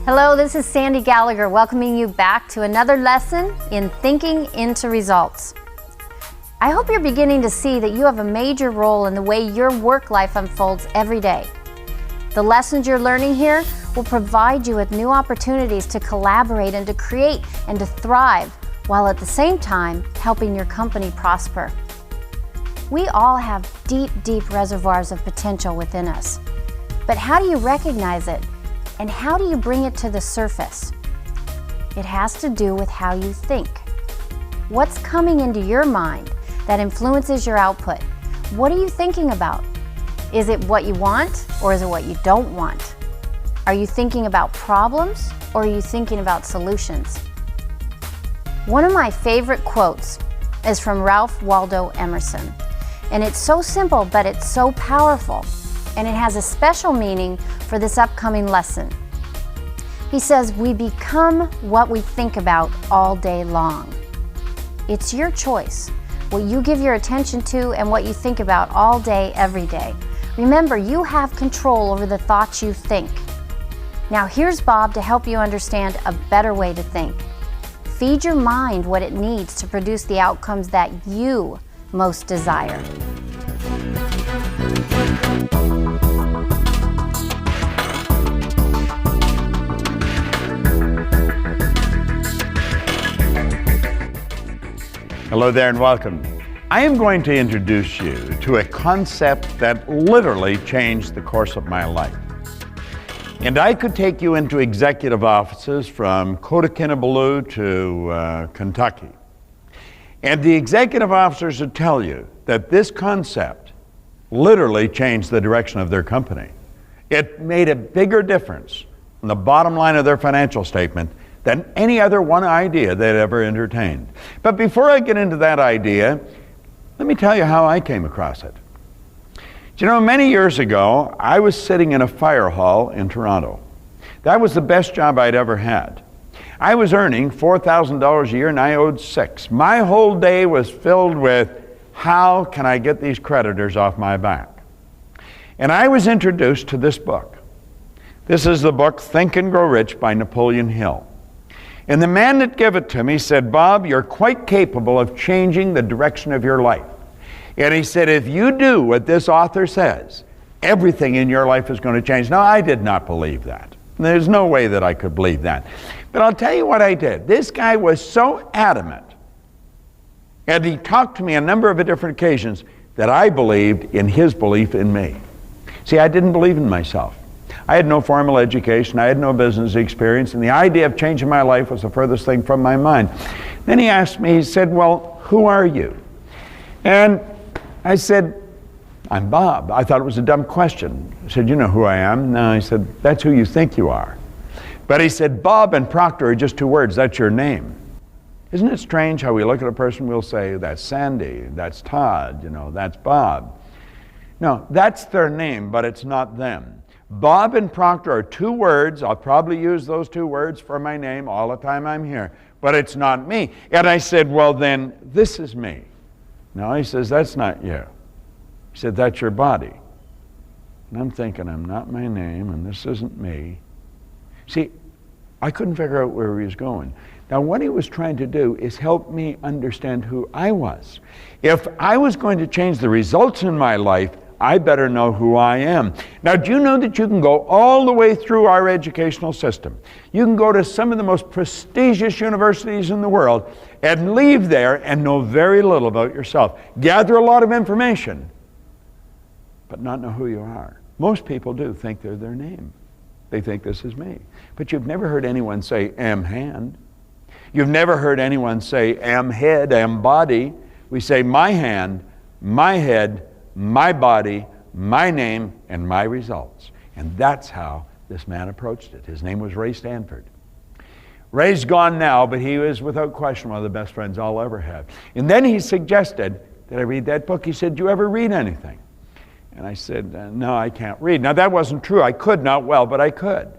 Hello, this is Sandy Gallagher welcoming you back to another lesson in Thinking into Results. I hope you're beginning to see that you have a major role in the way your work life unfolds every day. The lessons you're learning here will provide you with new opportunities to collaborate and to create and to thrive, while at the same time helping your company prosper. We all have deep, deep reservoirs of potential within us. But how do you recognize it? And how do you bring it to the surface? It has to do with how you think. What's coming into your mind that influences your output? What are you thinking about? Is it what you want or is it what you don't want? Are you thinking about problems or are you thinking about solutions? One of my favorite quotes is from Ralph Waldo Emerson. And it's so simple, but it's so powerful. And it has a special meaning for this upcoming lesson. He says, we become what we think about all day long. It's your choice, what you give your attention to and what you think about all day, every day. Remember, you have control over the thoughts you think. Now here's Bob to help you understand a better way to think. Feed your mind what it needs to produce the outcomes that you most desire. Hello there and welcome. I am going to introduce you to a concept that literally changed the course of my life. And I could take you into executive offices from Kinabalu to Kentucky. And the executive officers would tell you that this concept literally changed the direction of their company. It made a bigger difference in the bottom line of their financial statement than any other one idea they'd ever entertained. But before I get into that idea, let me tell you how I came across it. Do you know, many years ago, I was sitting in a fire hall in Toronto. That was the best job I'd ever had. I was earning $4,000 a year and I owed $6,000. My whole day was filled with, how can I get these creditors off my back? And I was introduced to this book. This is the book, Think and Grow Rich by Napoleon Hill. And the man that gave it to me said, Bob, you're quite capable of changing the direction of your life. And he said, if you do what this author says, everything in your life is going to change. Now, I did not believe that. There's no way that I could believe that. But I'll tell you what I did. This guy was so adamant, and he talked to me on a number of different occasions, that I believed in his belief in me. See, I didn't believe in myself. I had no formal education, I had no business experience, and the idea of changing my life was the furthest thing from my mind. Then he asked me, he said, well, who are you? And I said, I'm Bob. I thought it was a dumb question. I said, you know who I am? No, he said, that's who you think you are. But he said, Bob and Proctor are just two words, that's your name. Isn't it strange how we look at a person, we'll say, that's Sandy, that's Todd, that's Bob. No, that's their name, but it's not them. Bob and Proctor are two words. I'll probably use those two words for my name all the time I'm here, but it's not me. And I said, well then, this is me. No, he says, that's not you. He said, that's your body. And I'm thinking, I'm not my name, and this isn't me. See, I couldn't figure out where he was going. Now, what he was trying to do is help me understand who I was. If I was going to change the results in my life, I better know who I am. Now, do you know that you can go all the way through our educational system? You can go to some of the most prestigious universities in the world and leave there and know very little about yourself. Gather a lot of information, but not know who you are. Most people do think they're their name. They think this is me. But you've never heard anyone say, am hand. You've never heard anyone say, am head, am body. We say, my hand, my head, my body, my name, and my results. And that's how this man approached it. His name was Ray Stanford. Ray's gone now, but he was without question one of the best friends I'll ever have. And then he suggested that I read that book. He said, do you ever read anything? And I said, no, I can't read. Now that wasn't true. I could not well, but I could.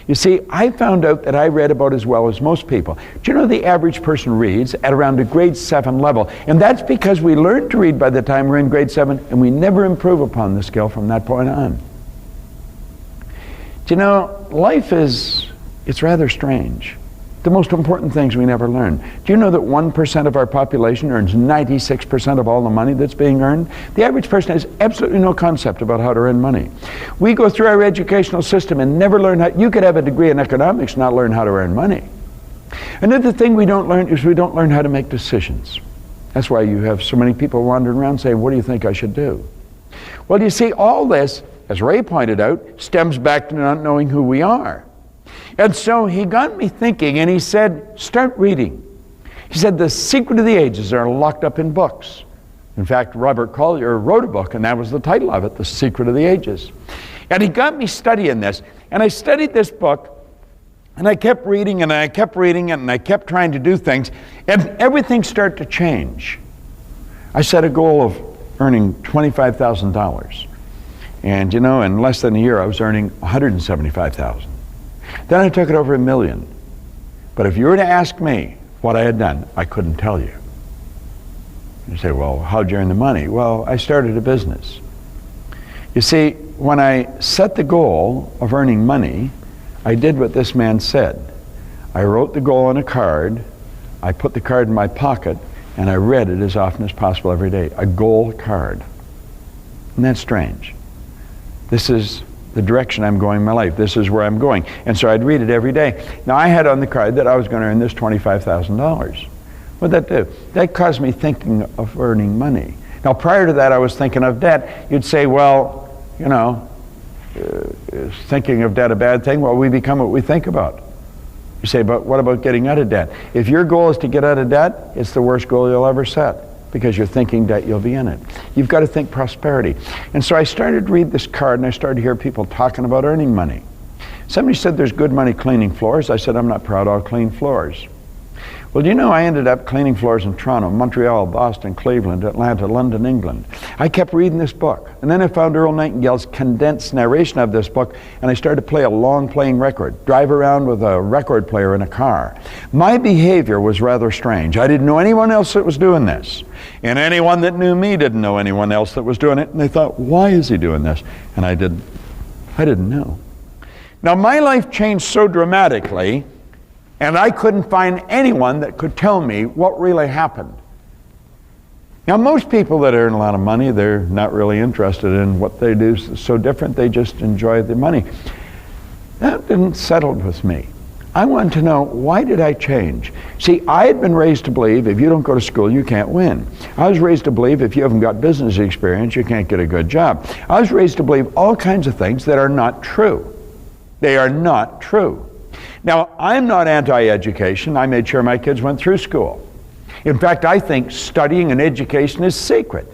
You see, I found out that I read about as well as most people. Do you know the average person reads at around a grade 7 level? And that's because we learn to read by the time we're in grade 7, and we never improve upon the skill from that point on. Do you know, life is It's rather strange. The most important things we never learn. Do you know that 1% of our population earns 96% of all the money that's being earned? The average person has absolutely no concept about how to earn money. We go through our educational system and never learn how. You could have a degree in economics and not learn how to earn money. Another thing we don't learn is we don't learn how to make decisions. That's why you have so many people wandering around saying, what do you think I should do? Well, you see, all this, as Ray pointed out, stems back to not knowing who we are. And so he got me thinking, and he said, start reading. He said, the secret of the ages are locked up in books. In fact, Robert Collier wrote a book, and that was the title of it, The Secret of the Ages. And he got me studying this, and I studied this book, and I kept reading, and I kept reading it, and I kept trying to do things, and everything started to change. I set a goal of earning $25,000. And you know, in less than a year, I was earning $175,000. Then I took it over $1 million. But if you were to ask me what I had done, I couldn't tell you. You say, well, how'd you earn the money? Well, I started a business. You see, when I set the goal of earning money, I did what this man said. I wrote the goal on a card, I put the card in my pocket, and I read it as often as possible every day. A goal card. Isn't that strange? This is the direction I'm going in my life. This is where I'm going. And so I'd read it every day. Now I had on the card that I was going to earn this $25,000. What'd that do? That caused me thinking of earning money. Now prior to that I was thinking of debt. You'd say, well, you know, is thinking of debt a bad thing? Well, we become what we think about. You say, but what about getting out of debt? If your goal is to get out of debt, it's the worst goal you'll ever set, because you're thinking debt, you'll be in it. You've got to think prosperity. And so I started to read this card, and I started to hear people talking about earning money. Somebody said there's good money cleaning floors. I said, I'm not proud, I'll clean floors. Well, do you know I ended up cleaning floors in Toronto, Montreal, Boston, Cleveland, Atlanta, London, England. I kept reading this book. And then I found Earl Nightingale's condensed narration of this book, and I started to play a long playing record, drive around with a record player in a car. My behavior was rather strange. I didn't know anyone else that was doing this. And anyone that knew me didn't know anyone else that was doing it. And they thought, why is he doing this? And I didn't know. Now my life changed so dramatically, and I couldn't find anyone that could tell me what really happened. Now most people that earn a lot of money, they're not really interested in what they do so different. They just enjoy the money. That didn't settle with me. I wanted to know, why did I change? See, I had been raised to believe if you don't go to school, you can't win. I was raised to believe if you haven't got business experience, you can't get a good job. I was raised to believe all kinds of things that are not true. They are not true. Now, I'm not anti-education. I made sure my kids went through school. In fact, I think studying and education is sacred.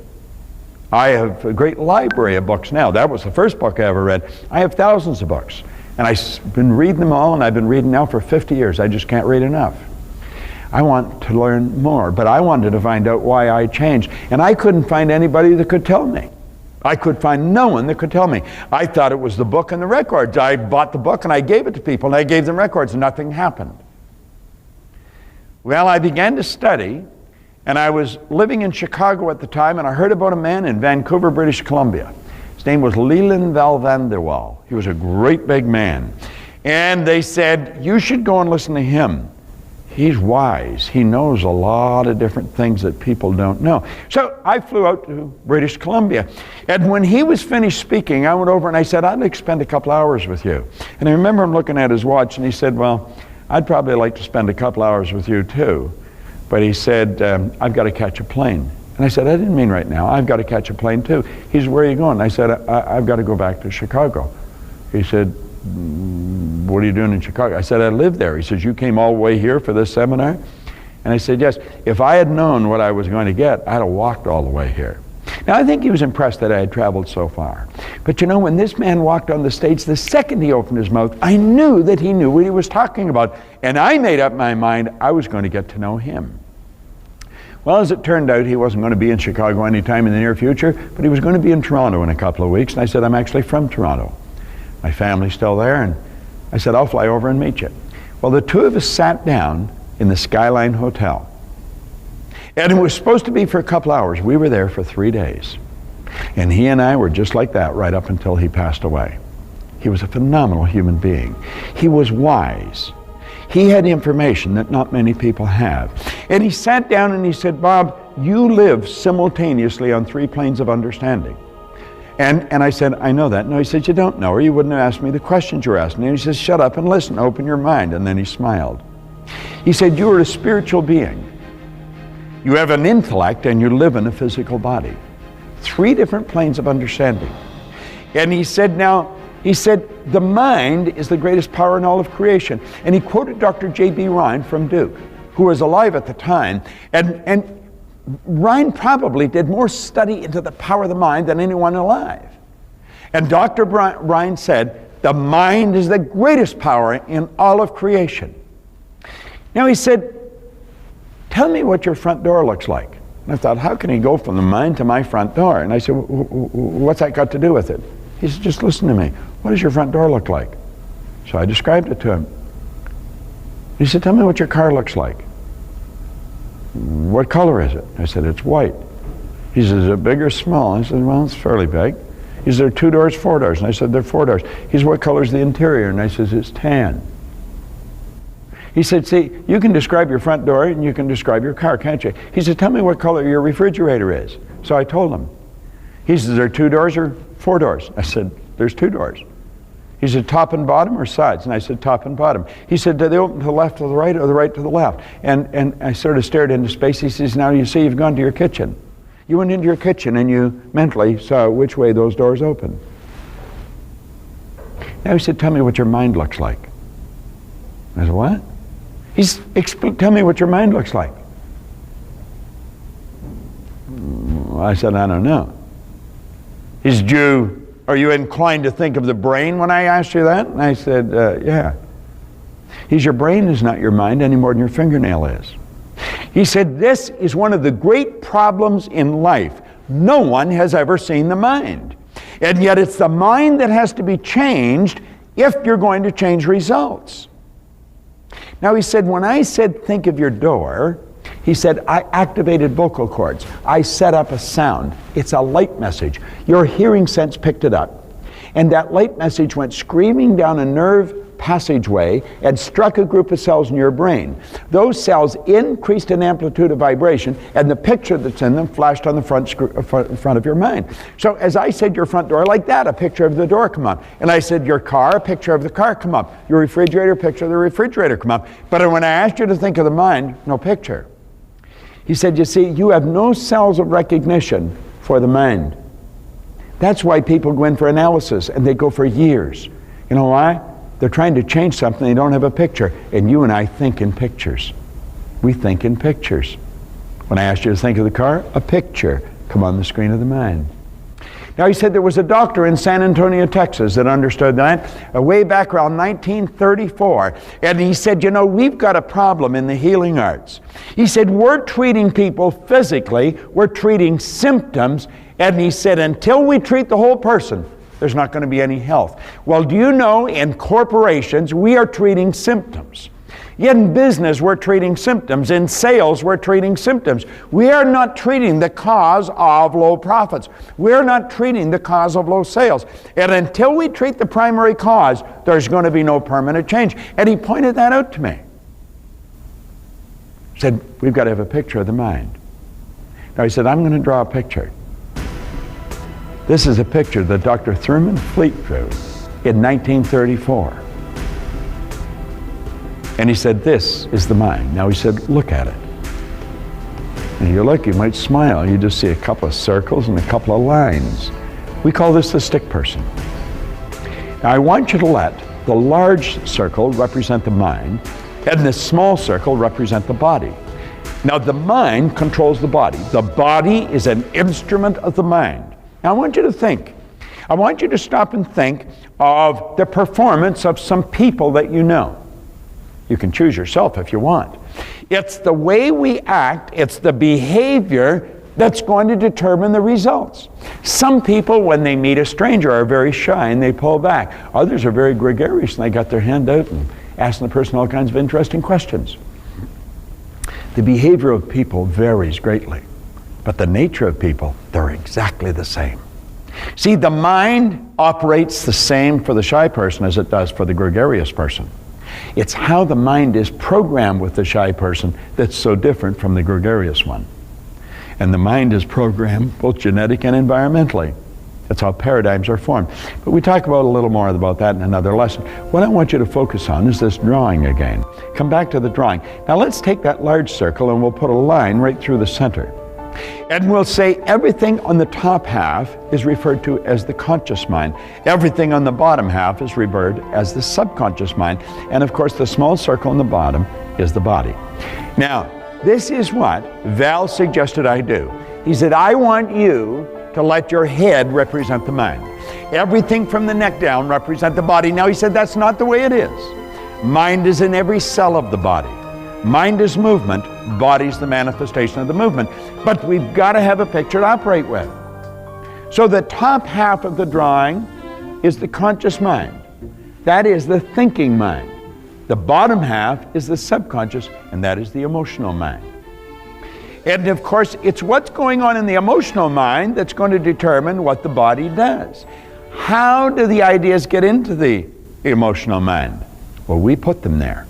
I have a great library of books now. That was the first book I ever read. I have thousands of books. And I've been reading them all, and I've been reading now for 50 years. I just can't read enough. I want to learn more, but I wanted to find out why I changed. And I couldn't find anybody that could tell me. I could find no one that could tell me. I thought it was the book and the records. I bought the book and I gave it to people, and I gave them records, and nothing happened. Well, I began to study, and I was living in Chicago at the time, and I heard about a man in Vancouver, British Columbia. His name was Leland Val van der Waal. He was a great big man. And they said, you should go and listen to him. He's wise. He knows a lot of different things that people don't know. So I flew out to British Columbia. And when he was finished speaking, I went over and I said, I'd like to spend a couple hours with you. And I remember him looking at his watch, and he said, well, I'd probably like to spend a couple hours with you too. But he said, I've got to catch a plane. And I said, I didn't mean right now. I've got to catch a plane too. He said, where are you going? And I said, I've got to go back to Chicago. He said, what are you doing in Chicago? I said, I live there. He says, you came all the way here for this seminar? And I said, yes. If I had known what I was going to get, I'd have walked all the way here. Now, I think he was impressed that I had traveled so far. But you know, when this man walked on the stage, the second he opened his mouth, I knew that he knew what he was talking about. And I made up my mind I was going to get to know him. Well, as it turned out, he wasn't going to be in Chicago anytime in the near future, but he was going to be in Toronto in a couple of weeks. And I said, I'm actually from Toronto. My family's still there, and I said, I'll fly over and meet you. Well, the two of us sat down in the Skyline Hotel. And it was supposed to be for a couple hours. We were there for 3 days. And he and I were just like that right up until he passed away. He was a phenomenal human being. He was wise. He had information that not many people have. And he sat down and he said, Bob, you live simultaneously on 3 planes of understanding. And I said, I know that. No, he said, you don't know, or you wouldn't have asked me the questions you're asking. And he says, shut up and listen, open your mind. And then he smiled. He said, you are a spiritual being. You have an intellect and you live in a physical body. 3 different planes of understanding. And he said, the mind is the greatest power in all of creation. And he quoted Dr. J.B. Rhine from Duke, who was alive at the time. And Rhine probably did more study into the power of the mind than anyone alive. And Dr. Rhine said, the mind is the greatest power in all of creation. Now he said, tell me what your front door looks like. And I thought, how can he go from the mind to my front door? And I said, what's that got to do with it? He said, just listen to me. What does your front door look like? So I described it to him. He said, tell me what your car looks like. What color is it? I said, it's white. He said, is it big or small? I said, well, it's fairly big. He said, there are 2 doors, 4 doors? And I said, there are 4 doors. He said, what color is the interior? And I said, it's tan. He said, see, you can describe your front door and you can describe your car, can't you? He said, tell me what color your refrigerator is. So I told him. He said, there are 2 doors or 4 doors? I said, there's 2 doors. He said, top and bottom or sides? And I said, top and bottom. He said, do they open to the left to the right or the right to the left? And I sort of stared into space. He says, now you see you've gone to your kitchen. You went into your kitchen and you mentally saw which way those doors open. Now he said, tell me what your mind looks like. I said, what? Tell me what your mind looks like. I said, I don't know. He said, are you inclined to think of the brain when I asked you that? And I said, yeah. He said, your brain is not your mind any more than your fingernail is. He said, this is one of the great problems in life. No one has ever seen the mind. And yet it's the mind that has to be changed if you're going to change results. Now he said, when I said think of your door, he said, I activated vocal cords. I set up a sound. It's a light message. Your hearing sense picked it up. And that light message went screaming down a nerve passageway and struck a group of cells in your brain. Those cells increased in amplitude of vibration, and the picture that's in them flashed on the front of your mind. So as I said your front door, like that, a picture of the door come up. And I said your car, a picture of the car come up. Your refrigerator, a picture of the refrigerator come up. But when I asked you to think of the mind, no picture. He said, you see, you have no cells of recognition for the mind. That's why people go in for analysis, and they go for years. You know why? They're trying to change something, they don't have a picture. And you and I think in pictures. We think in pictures. When I asked you to think of the car, a picture come on the screen of the mind. Now he said there was a doctor in San Antonio, Texas that understood that way back around 1934. And he said, you know, we've got a problem in the healing arts. He said, we're treating people physically, we're treating symptoms. And he said, until we treat the whole person, there's not going to be any health. Well, do you know, in corporations, we are treating symptoms. In business, we're treating symptoms. In sales, we're treating symptoms. We are not treating the cause of low profits. We're not treating the cause of low sales. And until we treat the primary cause, there's going to be no permanent change. And he pointed that out to me. He said, we've got to have a picture of the mind. Now he said, I'm going to draw a picture. This is a picture that Dr. Thurman Fleet drew in 1934. And he said, this is the mind. Now he said, look at it. And you look, you might smile. You just see a couple of circles and a couple of lines. We call this the stick person. Now I want you to let the large circle represent the mind and the small circle represent the body. Now the mind controls the body. The body is an instrument of the mind. Now I want you to think. I want you to stop and think of the performance of some people that you know. You can choose yourself if you want. It's the way we act, it's the behavior that's going to determine the results. Some people, when they meet a stranger, are very shy and they pull back. Others are very gregarious and they got their hand out and asking the person all kinds of interesting questions. The behavior of people varies greatly, but the nature of people, they're exactly the same. See, the mind operates the same for the shy person as it does for the gregarious person. It's how the mind is programmed with the shy person that's so different from the gregarious one. And the mind is programmed both genetic and environmentally. That's how paradigms are formed. But we talk about a little more about that in another lesson. What I want you to focus on is this drawing again. Come back to the drawing. Now let's take that large circle and we'll put a line right through the center. And we'll say everything on the top half is referred to as the conscious mind. Everything on the bottom half is referred as the subconscious mind. And of course, the small circle on the bottom is the body. Now, this is what Val suggested I do. He said, I want you to let your head represent the mind. Everything from the neck down represent the body. Now, he said that's not the way it is. Mind is in every cell of the body. Mind is movement, body's the manifestation of the movement. But we've got to have a picture to operate with. So the top half of the drawing is the conscious mind. That is the thinking mind. The bottom half is the subconscious, and that is the emotional mind. And of course, it's what's going on in the emotional mind that's going to determine what the body does. How do the ideas get into the emotional mind? Well, we put them there.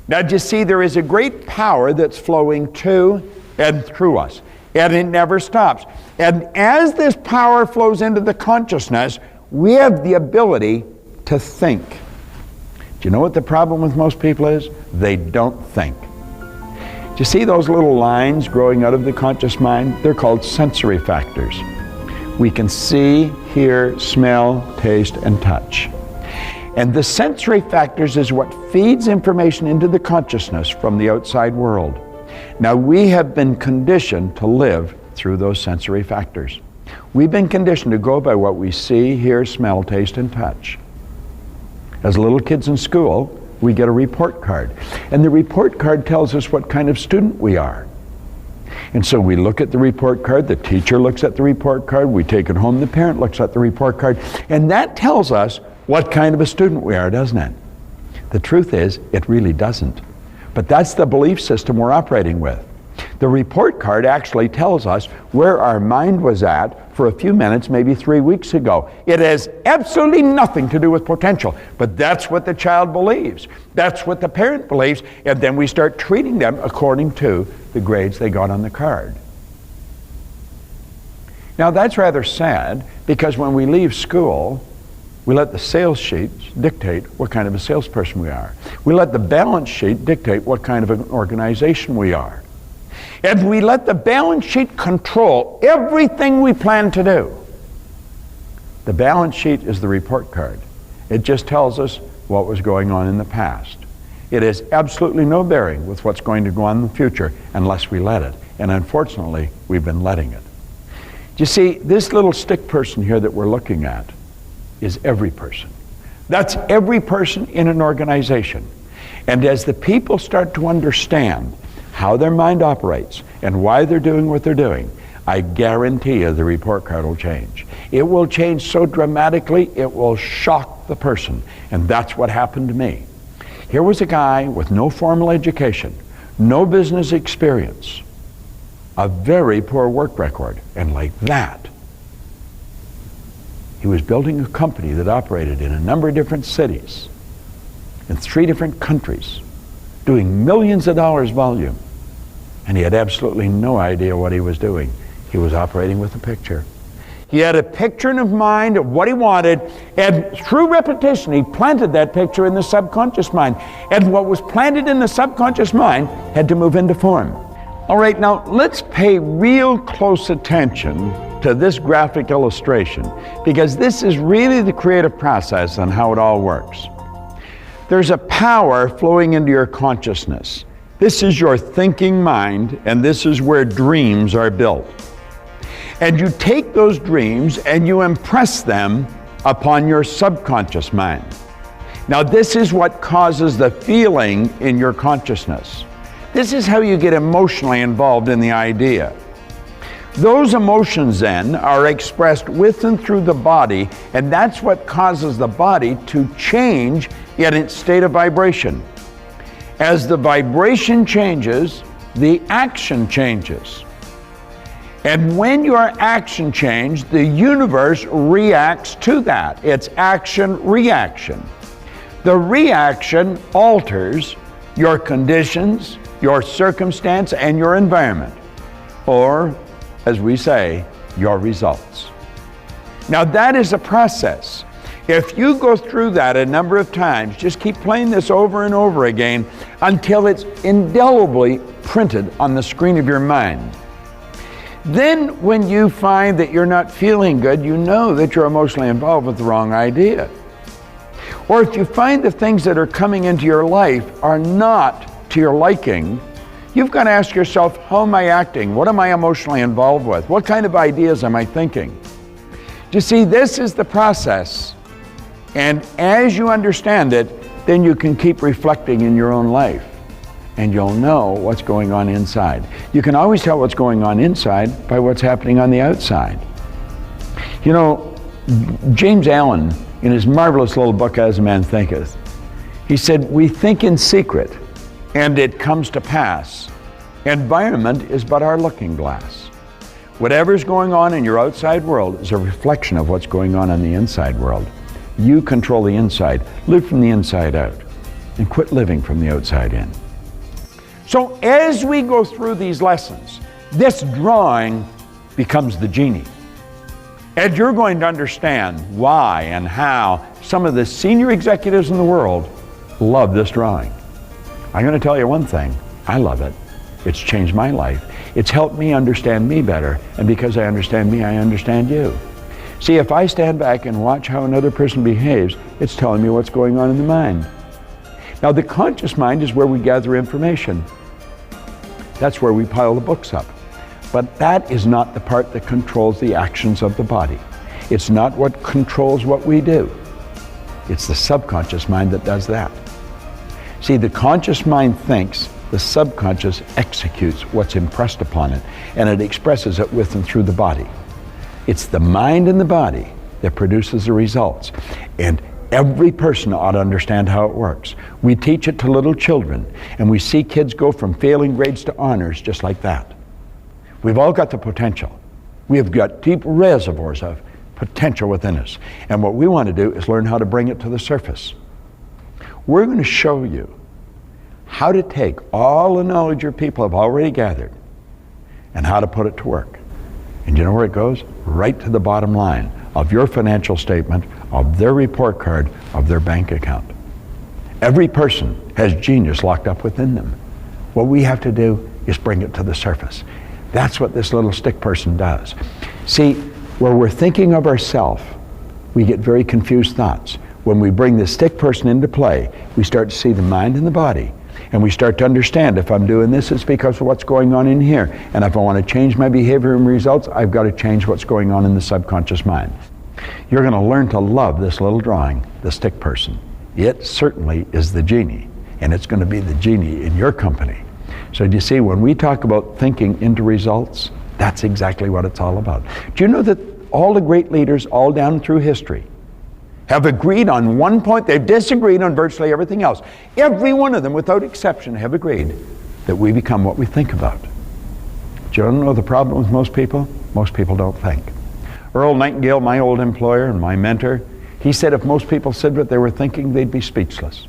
Now, you see, there is a great power that's flowing to and through us, and it never stops. And as this power flows into the consciousness, we have the ability to think. Do you know what the problem with most people is? They don't think. Do you see those little lines growing out of the conscious mind? They're called sensory factors. We can see, hear, smell, taste, and touch. And the sensory factors is what feeds information into the consciousness from the outside world. Now, we have been conditioned to live through those sensory factors. We've been conditioned to go by what we see, hear, smell, taste, and touch. As little kids in school, we get a report card. And the report card tells us what kind of student we are. And so we look at the report card, the teacher looks at the report card, we take it home, the parent looks at the report card, and that tells us what kind of a student we are, doesn't it? The truth is, it really doesn't. But that's the belief system we're operating with. The report card actually tells us where our mind was at for a few minutes, maybe 3 weeks ago. It has absolutely nothing to do with potential, but that's what the child believes. That's what the parent believes, and then we start treating them according to the grades they got on the card. Now, that's rather sad, because when we leave school, we let the sales sheets dictate what kind of a salesperson we are. We let the balance sheet dictate what kind of an organization we are. And we let the balance sheet control everything we plan to do. The balance sheet is the report card. It just tells us what was going on in the past. It has absolutely no bearing with what's going to go on in the future unless we let it. And unfortunately, we've been letting it. You see, this little stick person here that we're looking at is every person. That's every person in an organization. And as the people start to understand how their mind operates and why they're doing what they're doing, I guarantee you the report card will change. It will change so dramatically, it will shock the person. And that's what happened to me. Here was a guy with no formal education, no business experience, a very poor work record, and like that, he was building a company that operated in a number of different cities, in 3 different countries, doing millions of dollars volume. And he had absolutely no idea what he was doing. He was operating with a picture. He had a picture in his mind of what he wanted, and through repetition, he planted that picture in the subconscious mind. And what was planted in the subconscious mind had to move into form. All right, now let's pay real close attention to this graphic illustration, because this is really the creative process on how it all works. There's a power flowing into your consciousness. This is your thinking mind, and this is where dreams are built. And you take those dreams and you impress them upon your subconscious mind. Now, this is what causes the feeling in your consciousness. This is how you get emotionally involved in the idea. Those emotions then are expressed with and through the body, and that's what causes the body to change in its state of vibration. As the vibration changes, the action changes. And when your action changes, the universe reacts to that. It's action-reaction. The reaction alters your conditions, your circumstance, and your environment. Or, as we say, your results. Now that is a process. If you go through that a number of times, just keep playing this over and over again until it's indelibly printed on the screen of your mind. Then when you find that you're not feeling good, you know that you're emotionally involved with the wrong idea. Or if you find the things that are coming into your life are not to your liking, you've got to ask yourself, how am I acting? What am I emotionally involved with? What kind of ideas am I thinking? You see, this is the process. And as you understand it, then you can keep reflecting in your own life. And you'll know what's going on inside. You can always tell what's going on inside by what's happening on the outside. You know, James Allen, in his marvelous little book, As a Man Thinketh, he said, we think in secret, and it comes to pass. Environment is but our looking glass. Whatever's going on in your outside world is a reflection of what's going on in the inside world. You control the inside. Live from the inside out, and quit living from the outside in. So as we go through these lessons, this drawing becomes the genie. And you're going to understand why and how some of the senior executives in the world love this drawing. I'm going to tell you one thing. I love it. It's changed my life. It's helped me understand me better. And because I understand me, I understand you. See, if I stand back and watch how another person behaves, it's telling me what's going on in the mind. Now, the conscious mind is where we gather information. That's where we pile the books up. But that is not the part that controls the actions of the body. It's not what controls what we do. It's the subconscious mind that does that. See, the conscious mind thinks, the subconscious executes what's impressed upon it, and it expresses it with and through the body. It's the mind and the body that produces the results. And every person ought to understand how it works. We teach it to little children, and we see kids go from failing grades to honors just like that. We've all got the potential. We have got deep reservoirs of potential within us. And what we want to do is learn how to bring it to the surface. We're going to show you how to take all the knowledge your people have already gathered and how to put it to work. And you know where it goes? Right to the bottom line of your financial statement, of their report card, of their bank account. Every person has genius locked up within them. What we have to do is bring it to the surface. That's what this little stick person does. See, where we're thinking of ourselves, we get very confused thoughts. When we bring the stick person into play, we start to see the mind and the body. And we start to understand, if I'm doing this, it's because of what's going on in here. And if I want to change my behavior and results, I've got to change what's going on in the subconscious mind. You're going to learn to love this little drawing, the stick person. It certainly is the genie, and it's going to be the genie in your company. So do you see, when we talk about thinking into results, that's exactly what it's all about. Do you know that all the great leaders all down through history have agreed on one point? They've disagreed on virtually everything else. Every one of them, without exception, have agreed that we become what we think about. Do you know the problem with most people? Most people don't think. Earl Nightingale, my old employer and my mentor, he said if most people said what they were thinking, they'd be speechless.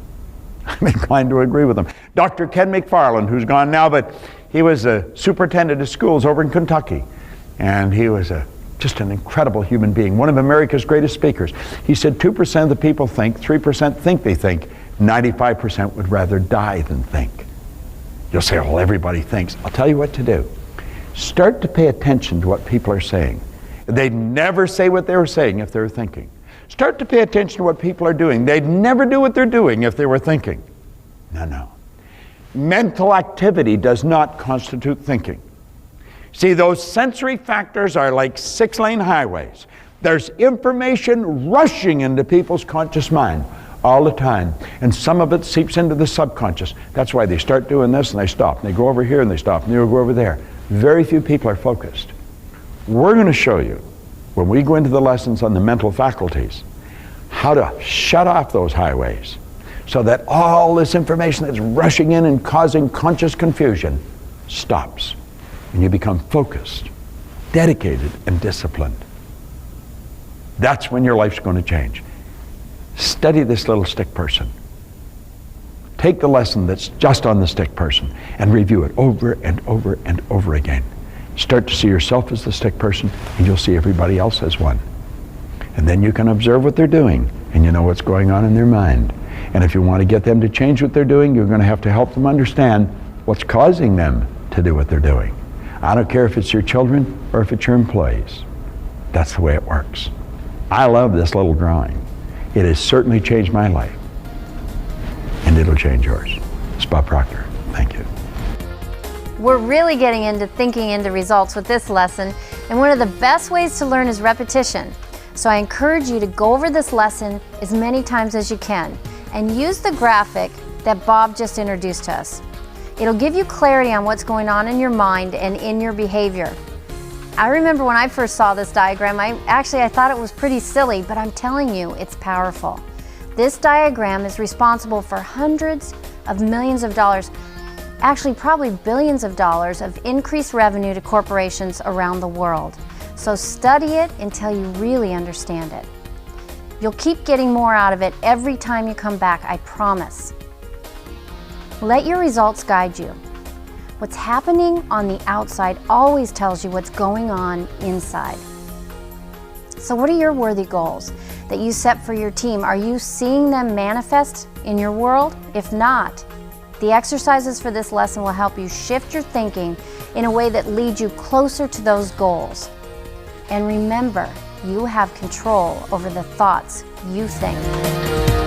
I'm inclined to agree with him. Dr. Ken McFarland, who's gone now, but he was a superintendent of schools over in Kentucky, and he was just an incredible human being, one of America's greatest speakers. He said 2% of the people think, 3% think they think, 95% would rather die than think. You'll say, well, everybody thinks. I'll tell you what to do. Start to pay attention to what people are saying. They'd never say what they were saying if they were thinking. Start to pay attention to what people are doing. They'd never do what they're doing if they were thinking. No. Mental activity does not constitute thinking. See, those sensory factors are like 6-lane highways. There's information rushing into people's conscious mind all the time, and some of it seeps into the subconscious. That's why they start doing this and they stop, and they go over here and they stop, and they go over there. Very few people are focused. We're going to show you, when we go into the lessons on the mental faculties, how to shut off those highways so that all this information that's rushing in and causing conscious confusion stops, and you become focused dedicated and disciplined. That's when your life's going to change. Study this little stick person. Take the lesson that's just on the stick person and review it over and over and over again. Start to see yourself as the stick person, and you'll see everybody else as one. And then you can observe what they're doing, and you know what's going on in their mind. And if you want to get them to change what they're doing, you're going to have to help them understand what's causing them to do what they're doing. I don't care if it's your children or if it's your employees. That's the way it works. I love this little drawing. It has certainly changed my life, and it'll change yours. It's Bob Proctor. Thank you. We're really getting into thinking into results with this lesson, and one of the best ways to learn is repetition. So I encourage you to go over this lesson as many times as you can and use the graphic that Bob just introduced to us. It'll give you clarity on what's going on in your mind and in your behavior. I remember when I first saw this diagram, I thought it was pretty silly, but I'm telling you, it's powerful. This diagram is responsible for hundreds of millions of dollars, actually probably billions of dollars of increased revenue to corporations around the world. So study it until you really understand it. You'll keep getting more out of it every time you come back, I promise. Let your results guide you. What's happening on the outside always tells you what's going on inside. So what are your worthy goals that you set for your team? Are you seeing them manifest in your world? If not, the exercises for this lesson will help you shift your thinking in a way that leads you closer to those goals. And remember, you have control over the thoughts you think.